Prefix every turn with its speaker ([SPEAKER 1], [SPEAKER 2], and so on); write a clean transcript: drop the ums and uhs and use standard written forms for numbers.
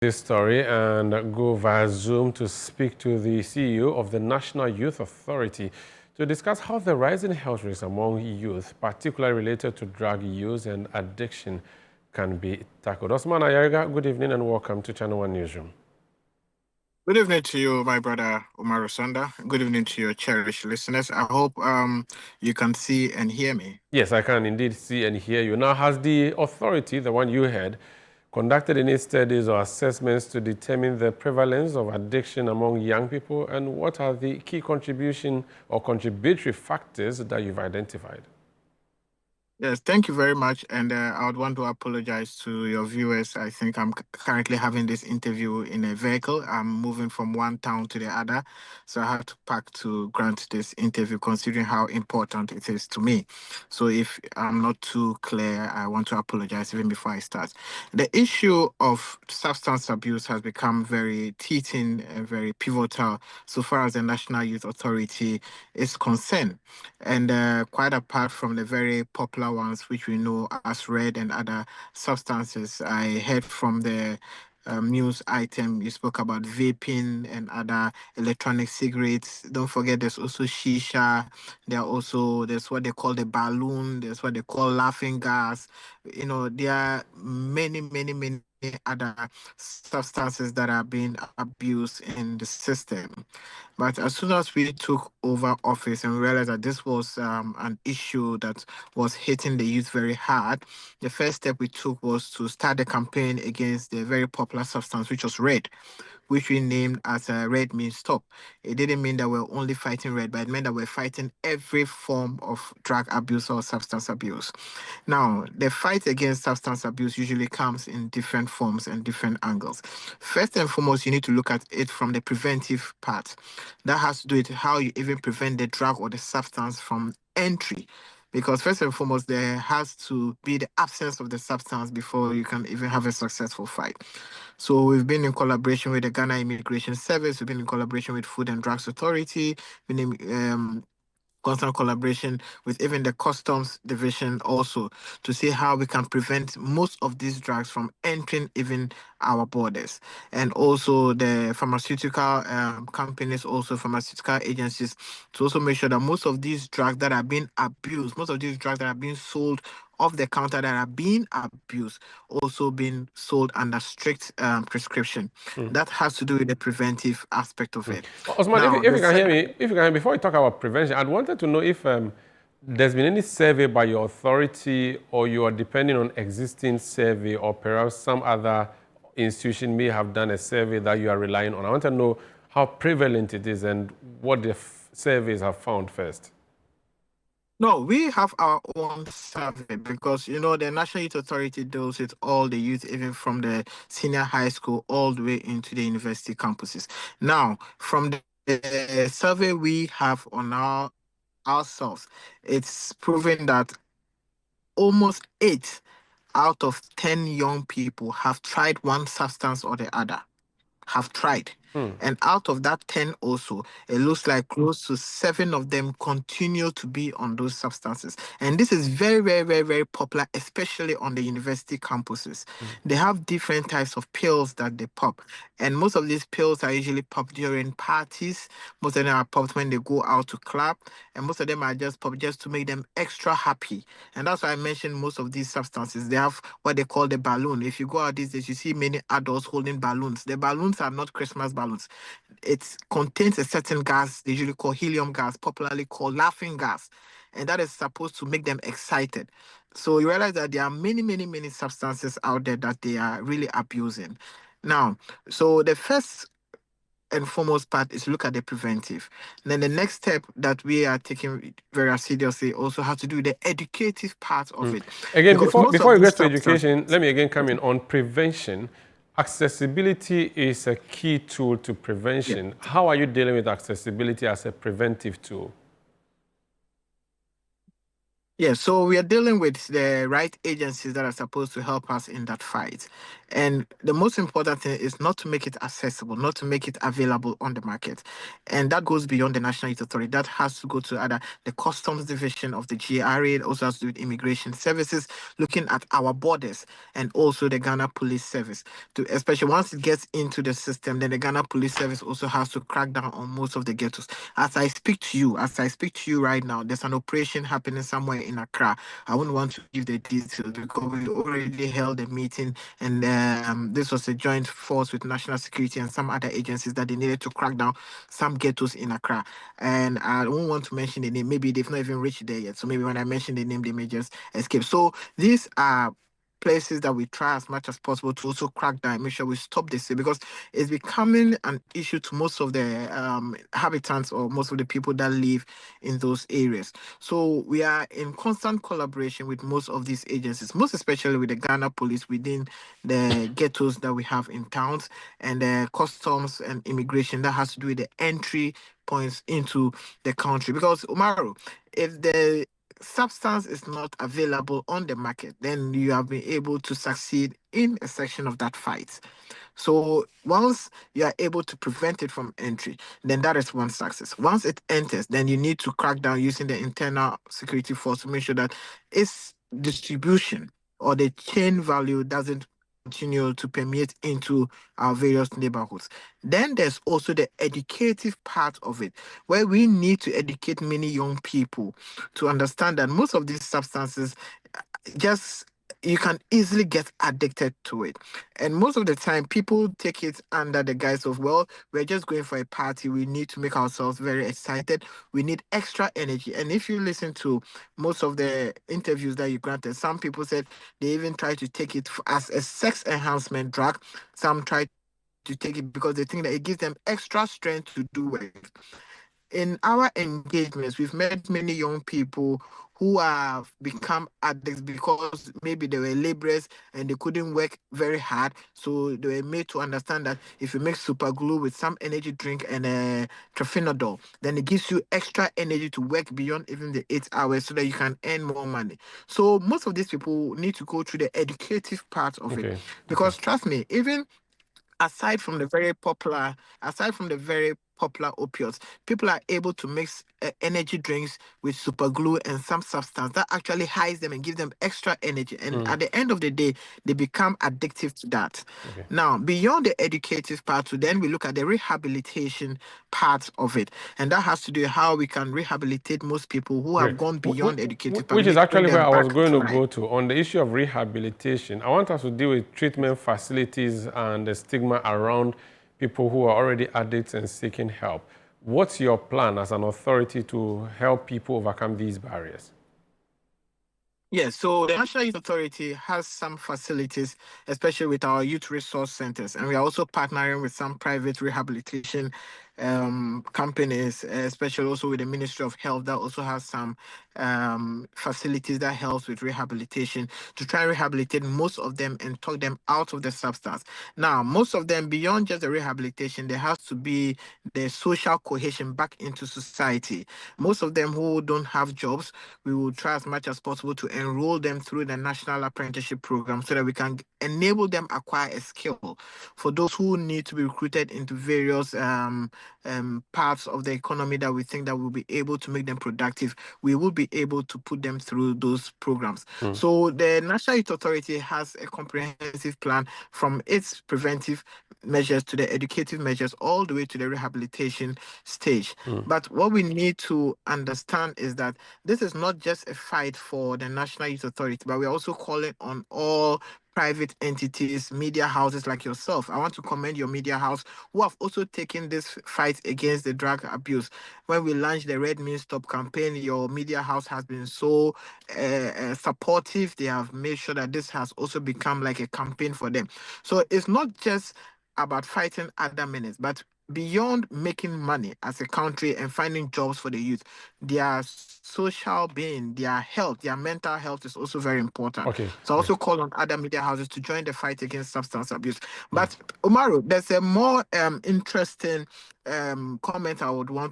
[SPEAKER 1] This story and go via Zoom to speak to the CEO of the National Youth Authority to discuss how the rising health risks among youth, particularly related to drug use and addiction, can be tackled. Osman Ayariga, good evening and welcome to ChannelOne Newsroom.
[SPEAKER 2] Good evening to you, my brother Umaru Sanda. Good evening to your cherished listeners. I hope you can see and hear me.
[SPEAKER 1] Yes, I can indeed see and hear you. Now, has the authority, the one you heard, conducted any studies or assessments to determine the prevalence of addiction among young people, and what are the key contribution or contributory factors that you've identified?
[SPEAKER 2] Yes, thank you very much. And I would want to apologize to your viewers. I think I'm currently having this interview in a vehicle. I'm moving from one town to the other. So I have to park to grant this interview, considering how important it is to me. So if I'm not too clear, I want to apologize even before I start. The issue of substance abuse has become very teething and very pivotal so far as the National Youth Authority is concerned. And quite apart from the very popular ones, which we know as red and other substances, I heard from the news item you spoke about vaping and other electronic cigarettes. Don't forget, there's also shisha. There's what they call the balloon. There's what they call laughing gas. There are many other substances that are being abused in the system. But as soon as we took over office and realized that this was an issue that was hitting the youth very hard, the first step we took was to start a campaign against the very popular substance, which was red, which we named as Red Means Stop. It didn't mean that we're only fighting red, but it meant that we're fighting every form of drug abuse or substance abuse. Now, the fight against substance abuse usually comes in different forms and different angles. First and foremost, you need to look at it from the preventive part. That has to do with how you even prevent the drug or the substance from entry. Because first and foremost, there has to be the absence of the substance before you can even have a successful fight. So we've been in collaboration with the Ghana Immigration Service. We've been in collaboration with Food and Drugs Authority. Been in constant collaboration with even the customs division also to see how we can prevent most of these drugs from entering even our borders, and also the pharmaceutical companies, also pharmaceutical agencies, to also make sure that most of these drugs that are being abused, most of these drugs that are being sold off the counter that are being abused, also being sold under strict prescription. That has to do with the preventive aspect of it.
[SPEAKER 1] Osman,
[SPEAKER 2] Now,
[SPEAKER 1] if
[SPEAKER 2] the
[SPEAKER 1] you can hear
[SPEAKER 2] second.
[SPEAKER 1] me, if you can, before we talk about prevention, I'd wanted to know if there's been any survey by your authority, or you are depending on existing survey, or perhaps some other institution may have done a survey that you are relying on. I want to know how prevalent it is and what the surveys have found first.
[SPEAKER 2] No, we have our own survey because the National Youth Authority deals with all the youth, even from the senior high school all the way into the university campuses. Now, from the survey we have on ourselves, it's proven that almost 8 out of 10 young people have tried one substance or the other. Have tried. And out of that 10 also, it looks like close to 7 of them continue to be on those substances. And this is very popular, especially on the university campuses. They have different types of pills that they pop. And most of these pills are usually popped during parties. Most of them are popped when they go out to club. And most of them are just popped just to make them extra happy. And that's why I mentioned most of these substances. They have what they call the balloon. If you go out these days, you see many adults holding balloons. The balloons are not Christmas balloons. It contains a certain gas they usually call helium gas, popularly called laughing gas. And that is supposed to make them excited. So you realize that there are many substances out there that they are really abusing. Now, so the first and foremost part is look at the preventive. And then the next step that we are taking very seriously also has to do with the educative part of it.
[SPEAKER 1] Again,
[SPEAKER 2] Because most
[SPEAKER 1] before
[SPEAKER 2] of
[SPEAKER 1] you
[SPEAKER 2] these
[SPEAKER 1] get to
[SPEAKER 2] substances.
[SPEAKER 1] education, let me again come in on prevention. Accessibility is a key tool to prevention. How are you dealing with accessibility as a preventive tool?
[SPEAKER 2] Yeah, so we are dealing with the right agencies that are supposed to help us in that fight. And the most important thing is not to make it accessible, not to make it available on the market. And that goes beyond the National Youth Authority. That has to go to the Customs Division of the GRA. It also has to do with Immigration Services, looking at our borders, and also the Ghana Police Service. To especially once it gets into the system, then the Ghana Police Service also has to crack down on most of the ghettos. As I speak to you right now, there's an operation happening somewhere in Accra. I wouldn't want to give the details because we already held a meeting, and this was a joint force with national security and some other agencies that they needed to crack down some ghettos in Accra. And I don't want to mention the name. Maybe they've not even reached there yet. So maybe when I mention the name, they may just escape. So these are places that we try as much as possible to also crack down, make sure we stop this, because it's becoming an issue to most of the habitants or most of the people that live in those areas. So we are in constant collaboration with most of these agencies, most especially with the Ghana Police within the ghettos that we have in towns, and the customs and immigration that has to do with the entry points into the country. Because Umaru, if the substance is not available on the market, then you have been able to succeed in a section of that fight. So once you are able to prevent it from entry, then that is one success. Once it enters, then you need to crack down using the internal security force to make sure that its distribution or the chain value doesn't continue to permeate into our various neighborhoods. Then there's also the educative part of it, where we need to educate many young people to understand that most of these substances just you can easily get addicted to it. And most of the time, people take it under the guise of, well, we're just going for a party. We need to make ourselves very excited. We need extra energy. And if you listen to most of the interviews that you granted, some people said they even try to take it as a sex enhancement drug. Some try to take it because they think that it gives them extra strength to do work. In our engagements, we've met many young people who have become addicts because maybe they were laborers and they couldn't work very hard. So they were made to understand that if you make super glue with some energy drink and trophinadol, then it gives you extra energy to work beyond even the 8 hours so that you can earn more money. So most of these people need to go through the educative part of it.
[SPEAKER 1] Okay.
[SPEAKER 2] Because trust me, even aside from the very popular opioids, people are able to mix energy drinks with super glue and some substance that actually hides them and gives them extra energy. And at the end of the day, they become addictive to that.
[SPEAKER 1] Okay.
[SPEAKER 2] Now, beyond the educative part, then we look at the rehabilitation part of it. And that has to do with how we can rehabilitate most people who
[SPEAKER 1] Great.
[SPEAKER 2] have gone beyond the educative part.
[SPEAKER 1] Which
[SPEAKER 2] We
[SPEAKER 1] is
[SPEAKER 2] need to bring
[SPEAKER 1] actually where
[SPEAKER 2] them
[SPEAKER 1] I was
[SPEAKER 2] back
[SPEAKER 1] going
[SPEAKER 2] to
[SPEAKER 1] to
[SPEAKER 2] life.
[SPEAKER 1] go to on the issue of rehabilitation. I want us to deal with treatment facilities and the stigma around people who are already addicts and seeking help. What's your plan as an authority to help people overcome these barriers?
[SPEAKER 2] Yes, so the National Youth Authority has some facilities, especially with our youth resource centers, and we are also partnering with some private rehabilitation companies, especially also with the Ministry of Health that also has some facilities that helps with rehabilitation to try and rehabilitate most of them and talk them out of the substance. Now, most of them, beyond just the rehabilitation, there has to be the social cohesion back into society. Most of them who don't have jobs, we will try as much as possible to enroll them through the National Apprenticeship Program so that we can enable them acquire a skill. For those who need to be recruited into various parts of the economy that we think that will be able to make them productive, we will be able to put them through those programs. So the National Youth Authority has a comprehensive plan from its preventive measures to the educative measures all the way to the rehabilitation stage. But what we need to understand is that this is not just a fight for the National Youth Authority, but we're also calling on all private entities, media houses like yourself. I want to commend your media house who have also taken this fight against the drug abuse. When we launched the Red Means Stop campaign, your media house has been so supportive. They have made sure that this has also become like a campaign for them. So it's not just about fighting other menace, but beyond making money as a country and finding jobs for the youth, their social being, their health, their mental health is also very important.
[SPEAKER 1] Okay.
[SPEAKER 2] So I also call on other media houses to join the fight against substance abuse. But Umaru, there's a more interesting comment I would want